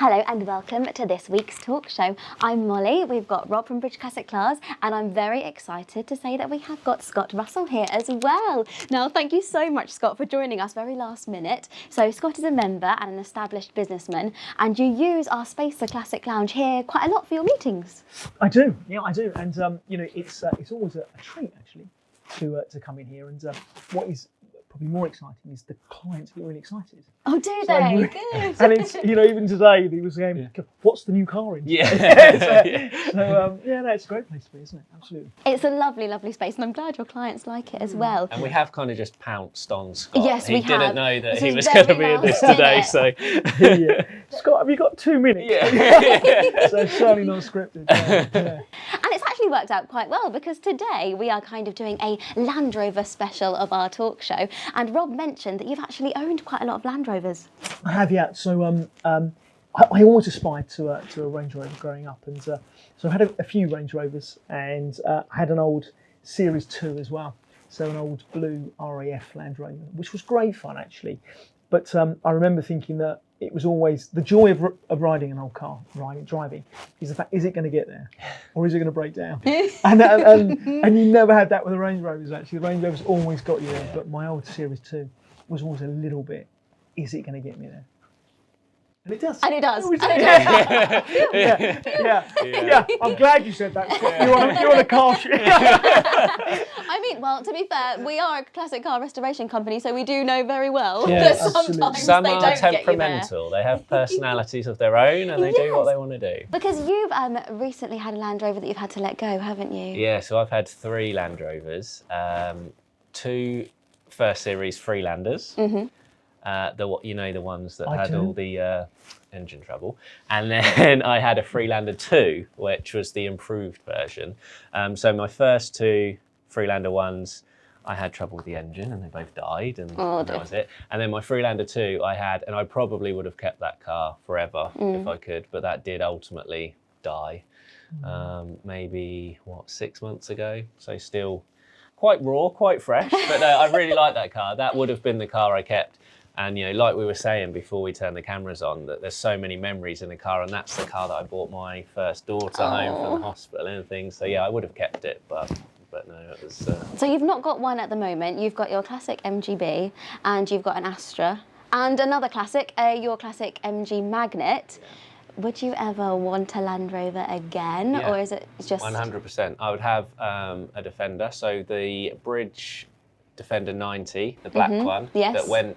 Hello and welcome to this week's talk show. I'm Molly, we've got Rob from British Classic Cars, and I'm very excited to say that we have got Scott Russell here as well. Now, thank you so much, Scott, for joining us very last minute. So Scott is a member and an established businessman, and you use our space, the Classic Lounge, here quite a lot for your meetings. I do, yeah, I do. And, it's always a treat, actually, to come in here. And what is probably more exciting is the clients get really excited. Oh, do they? Good. And it's, even today, he was saying, what's the new car in? Yeah. It's a great place to be, isn't it? Absolutely. It's a lovely, lovely space, and I'm glad your clients like it as well. And we have kind of just pounced on Scott. Yes, we have. He didn't know that he was going to be in this today, so... Scott, have you got 2 minutes? Yeah. So certainly not scripted. Yeah. And it's actually worked out quite well, because today we are kind of doing a Land Rover special of our talk show. And Rob mentioned that you've actually owned quite a lot of Land Rovers. I have, yeah. So I always aspired to a Range Rover growing up, and so I had a few Range Rovers, and I had an old Series 2 as well. So an old blue RAF Land Rover, which was great fun actually. But I remember thinking that it was always the joy of riding an old car, driving, is the fact, is it going to get there, or is it going to break down? and you never had that with the Range Rovers actually. The Range Rovers always got you there, but my old Series 2 was always a little bit, is it going to get me there? And it does. And it does. Yeah. I'm glad you said that. You're on a car show. I mean, well, to be fair, we are a classic car restoration company, so we do know very well that sometimes some they are don't temperamental. They have personalities of their own, and they do what they want to do. Because you've recently had a Land Rover that you've had to let go, haven't you? Yeah, so I've had 3 Land Rovers, 2 first series Freelanders. Mm-hmm. The ones that had all the engine trouble, and then I had a Freelander 2, which was the improved version. So my first 2 Freelander ones, I had trouble with the engine, and they both died, and that was it. And then my Freelander 2, I had, and I probably would have kept that car forever if I could, but that did ultimately die. Maybe 6 months ago. So still quite raw, quite fresh, but I really like that car. That would have been the car I kept. And, like we were saying before we turned the cameras on, that there's so many memories in the car, and that's the car that I bought my first daughter home from the hospital and things. So, yeah, I would have kept it, but no, it was... So you've not got one at the moment. You've got your classic MGB, and you've got an Astra, and another classic, your classic MG Magnet. Yeah. Would you ever want a Land Rover again, or is it just... 100%. I would have a Defender, so the Bridge Defender 90, the black one, that went...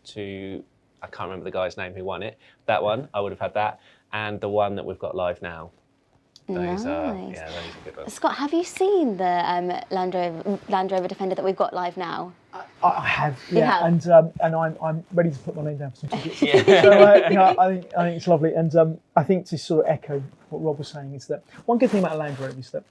to, I can't remember the guy's name who won it. That one, I would have had that. And the one that we've got live now. Those are good ones. Scott, have you seen the Land Rover Defender that we've got live now? I have, yeah. And I'm ready to put my name down for some tickets. So I think it's lovely. And I think to sort of echo what Rob was saying is that one good thing about a Land Rover is that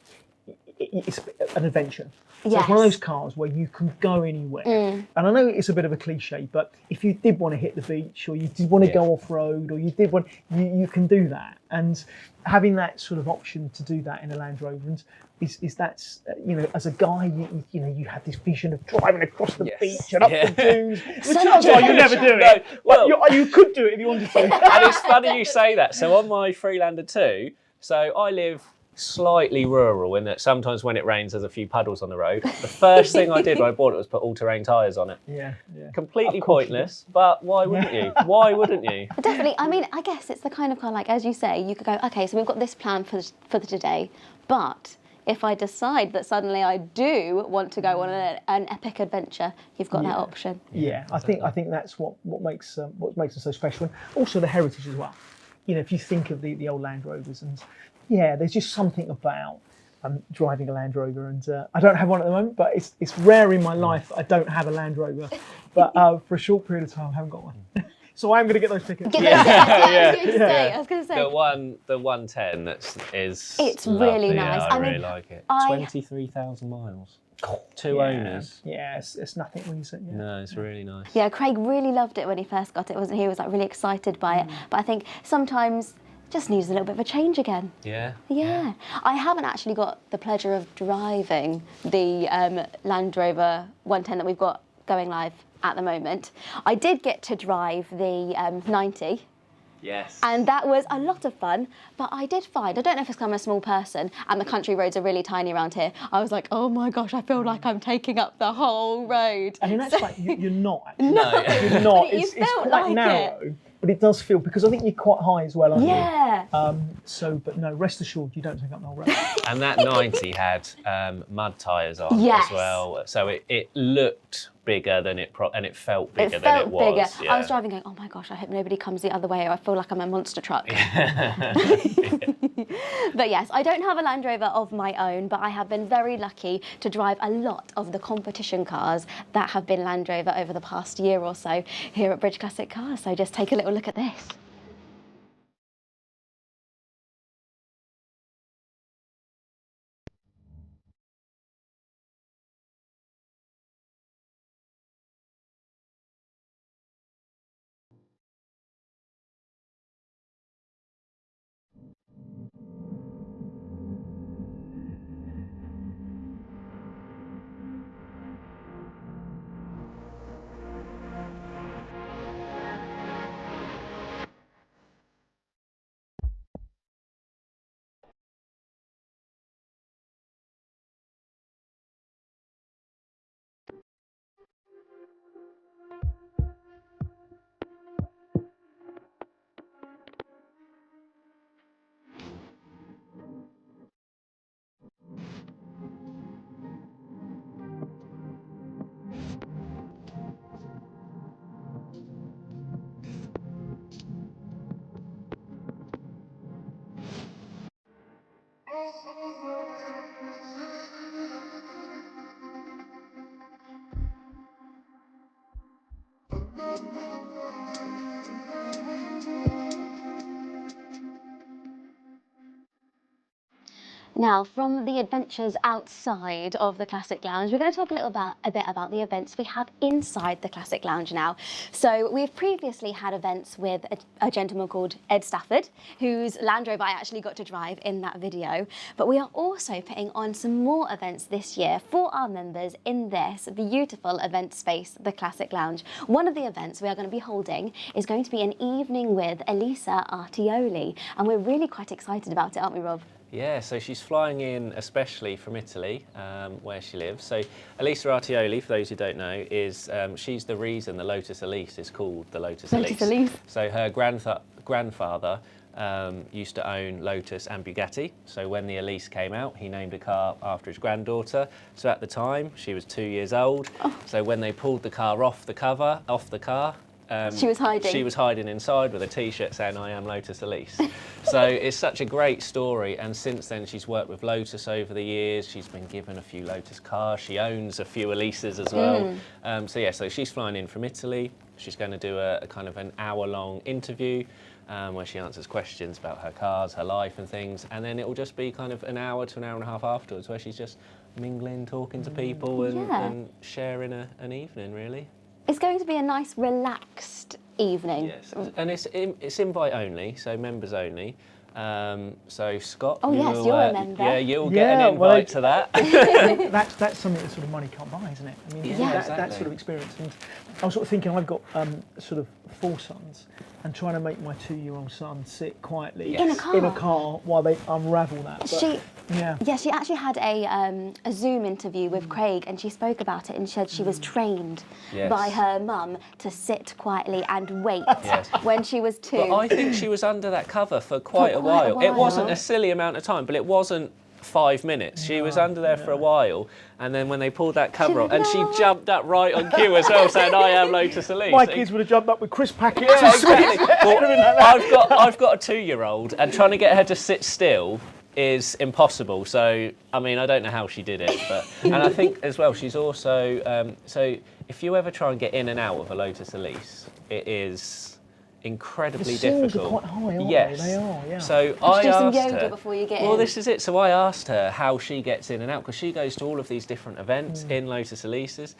it's an adventure. So it's one of those cars where you can go anywhere. And I know it's a bit of a cliche, but if you did want to hit the beach, or you did want to go off-road, or you did want, you can do that. And having that sort of option to do that in a Land Rover is that's, as a guy, you have this vision of driving across the beach and up the dunes. The chances are you'll never do it. Well, you could do it if you wanted to. And it's funny you say that. So on my Freelander 2, so I live slightly rural in that sometimes when it rains there's a few puddles on the road. The first thing I did when I bought it was put all-terrain tyres on it. Yeah. Completely pointless, but why wouldn't you? Why wouldn't you? Definitely. I mean, I guess it's the kind of car, like, as you say, you could go, okay, so we've got this plan for today, but if I decide that suddenly I do want to go on an epic adventure, you've got that option. Yeah, I think that's what makes them so special, and also the heritage as well. If you think of the old Land Rovers, and there's just something about driving a Land Rover, and I don't have one at the moment, but it's rare in my life that I don't have a Land Rover. But for a short period of time, I haven't got one. So I am going to get those tickets. I was going to say. The 110 it's lovely. Really nice. I really like it. 23,000 miles. 2 owners. Yeah, it's nothing when you say No, it's really nice. Yeah, Craig really loved it when he first got it, wasn't he? He was like really excited by it. But I think sometimes just needs a little bit of a change again. Yeah. I haven't actually got the pleasure of driving the Land Rover 110 that we've got going live at the moment. I did get to drive the 90 Yes. And that was a lot of fun, but I did find, I don't know if it's because I'm a small person and the country roads are really tiny around here, I was like, oh my gosh, I feel like I'm taking up the whole road. And in actual fact, you're not actually. No. You're not. But It's felt quite like narrow, but it does feel, because I think you're quite high as well, aren't you? Yeah. But no, rest assured, you don't take up the whole road. And that 90 had mud tyres on Yes. as well, so it looked bigger than and it felt bigger than it was. Bigger. Yeah. I was driving going, oh my gosh, I hope nobody comes the other way. I feel like I'm a monster truck. But yes, I don't have a Land Rover of my own, but I have been very lucky to drive a lot of the competition cars that have been Land Rover over the past year or so here at Bridge Classic Cars. So just take a little look at this. Now, from the adventures outside of the Classic Lounge, we're going to talk a bit about the events we have inside the Classic Lounge now. So we've previously had events with a gentleman called Ed Stafford, whose Land Rover I actually got to drive in that video. But we are also putting on some more events this year for our members in this beautiful event space, the Classic Lounge. One of the events we are going to be holding is going to be an evening with Elisa Artioli, and we're really quite excited about it, aren't we, Rob? Yeah, so she's flying in especially from Italy, where she lives. So Elisa Artioli, for those who don't know, is she's the reason the Lotus Elise is called the Lotus Elise. Elise. So her grandfather used to own Lotus and Bugatti. So when the Elise came out, he named a car after his granddaughter. So at the time, she was 2 years old. Oh. So when they pulled the car off the car, she was hiding. She was hiding inside with a T-shirt saying, "I am Lotus Elise." So it's such a great story. And since then, she's worked with Lotus over the years. She's been given a few Lotus cars. She owns a few Elises as well. So she's flying in from Italy. She's going to do a kind of an hour-long interview where she answers questions about her cars, her life and things. And then it will just be kind of an hour to an hour and a half afterwards where she's just mingling, talking to people and sharing an evening, really. It's going to be a nice, relaxed evening. Yes, and it's invite only, so members only. So Scott, oh yes, you're a member. Yeah, you'll get an invite to that. that's something that sort of money can't buy, isn't it? I mean, that sort of experience. And I was sort of thinking, I've got sort of 4 sons, and trying to make my 2-year-old son sit quietly in a car while they unravel that. But, she actually had a Zoom interview with Craig, and she spoke about it and said she was trained by her mum to sit quietly and wait when she was 2. But I think she was under that cover for quite a while. It wasn't a silly amount of time, but it wasn't 5 minutes. She was under there for a while, and then when they pulled that cover off, and she jumped up right on cue as well, saying, "I am Lotus Elise." My kids would have jumped up with crisp packets. Yeah, exactly. Well, I've got a 2-year-old, and trying to get her to sit still is impossible. So I mean, I don't know how she did it, but and I think as well she's also so if you ever try and get in and out of a Lotus Elise, it is incredibly difficult. The are quite high, aren't yes. they? They are, yeah. So I do some asked yoga her, before you get in. well, this is it. So I asked her how she gets in and out, because she goes to all of these different events in Lotus Elises,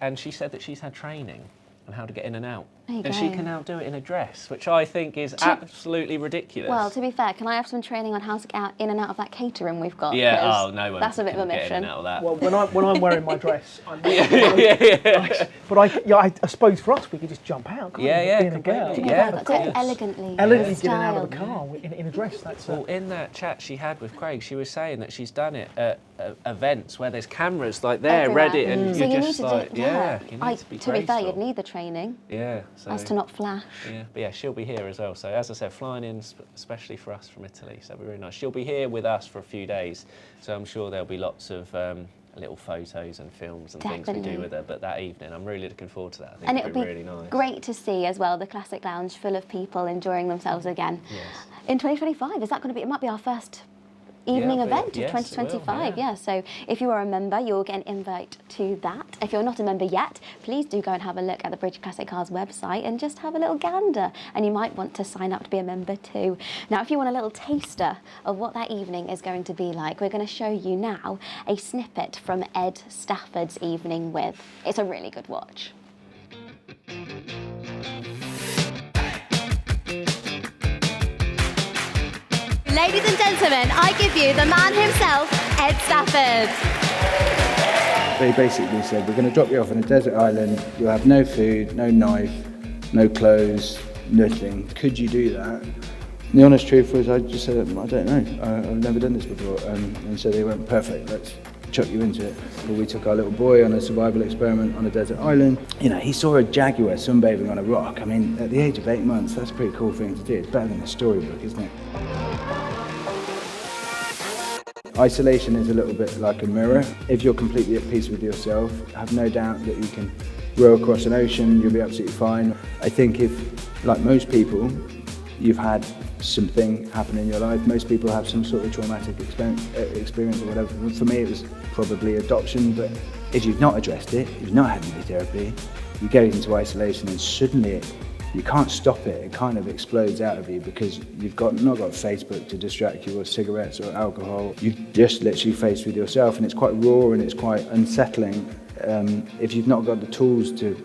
and she said that she's had training. and how to get in and out. There you And go. she can now do it in a dress, which I think is absolutely ridiculous. Well, to be fair, can I have some training on how to get in and out of that catering we've got? Yeah, 'Cause oh, no one that's a bit of a can get in mission. and out of that. Well, when I'm wearing my dress, Yeah. but I suppose for us we could just jump out. Can't Yeah, we? yeah, Being a girl. completely. Yeah, Yeah, but of do it course. elegantly. Elegantly with getting out of the style. car in a dress. That's Well, in that chat she had with Craig, she was saying that she's done it at events where there's cameras like there, Everywhere. ready, and So you're you just need to like, do, yeah. you need to be To be fair, graceful. you'd need the training Yeah, so, as to not flash. yeah, but yeah, she'll be here as well. So as I said, flying in especially for us from Italy, so that'll be really nice. She'll be here with us for a few days, so I'm sure there'll be lots of little photos and films and things we Definitely. do with her. But that evening, I'm really looking forward to that. I think And it'll it would be be really nice. great to see as well the Classic Lounge full of people enjoying themselves again. Yes. In 2025, is that going to be? It might be our first evening it'll be- event of yes, it will, 2025. yeah. So if you are a member, you'll get an invite to that. If you're not a member yet, please do go and have a look at the British Classic Cars website and just have a little gander. And you might want to sign up to be a member too. Now, if you want a little taster of what that evening is going to be like, we're going to show you now a snippet from Ed Stafford's Evening With. It's a really good watch. Ladies and gentlemen, I give you the man himself, Ed Stafford. They basically said, we're going to drop you off on a desert island, you'll have no food, no knife, no clothes, nothing. Could you do that? And the honest truth was I just said, I don't know, I've never done this before. And so they went, perfect, let's chuck you into it. But we took our little boy on a survival experiment on a desert island. You know, he saw a jaguar sunbathing on a rock. I mean, at the age of 8 months, that's a pretty cool thing to do. It's better than a storybook, isn't it? Isolation is a little bit like a mirror. If you're completely at peace with yourself, have no doubt that you can row across an ocean, you'll be absolutely fine. I think if, like most people, you've had something happen in your life, most people have some sort of traumatic experience or whatever. For me, it was probably adoption, but if you've not addressed it, you've not had any therapy, you go into isolation and suddenly you can't stop it. It kind of explodes out of you because you've not got Facebook to distract you, or cigarettes or alcohol. You're just literally faced with yourself, and it's quite raw and it's quite unsettling if you've not got the tools to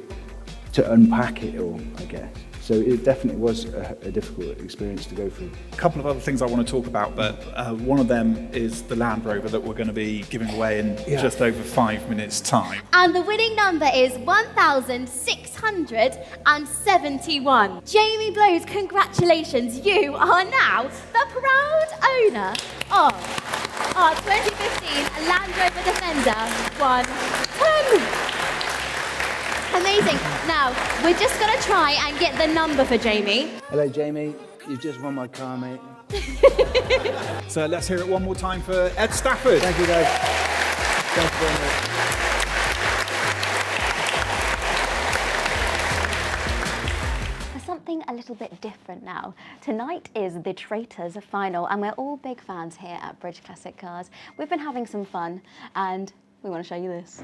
unpack it all, I guess. So it definitely was a difficult experience to go through. A couple of other things I want to talk about, but one of them is the Land Rover that we're going to be giving away in just over 5 minutes' time. And the winning number is 1,671. Jamie Blows, congratulations. You are now the proud owner of our 2015 Land Rover Defender 110. Amazing. Now, we're just going to try and get the number for Jamie. Hello, Jamie. You've just won my car, mate. So let's hear it one more time for Ed Stafford. Thank you, guys. Thank you very much. For something a little bit different now, tonight is the Traitors final, and we're all big fans here at British Classic Cars. We've been having some fun, and we want to show you this.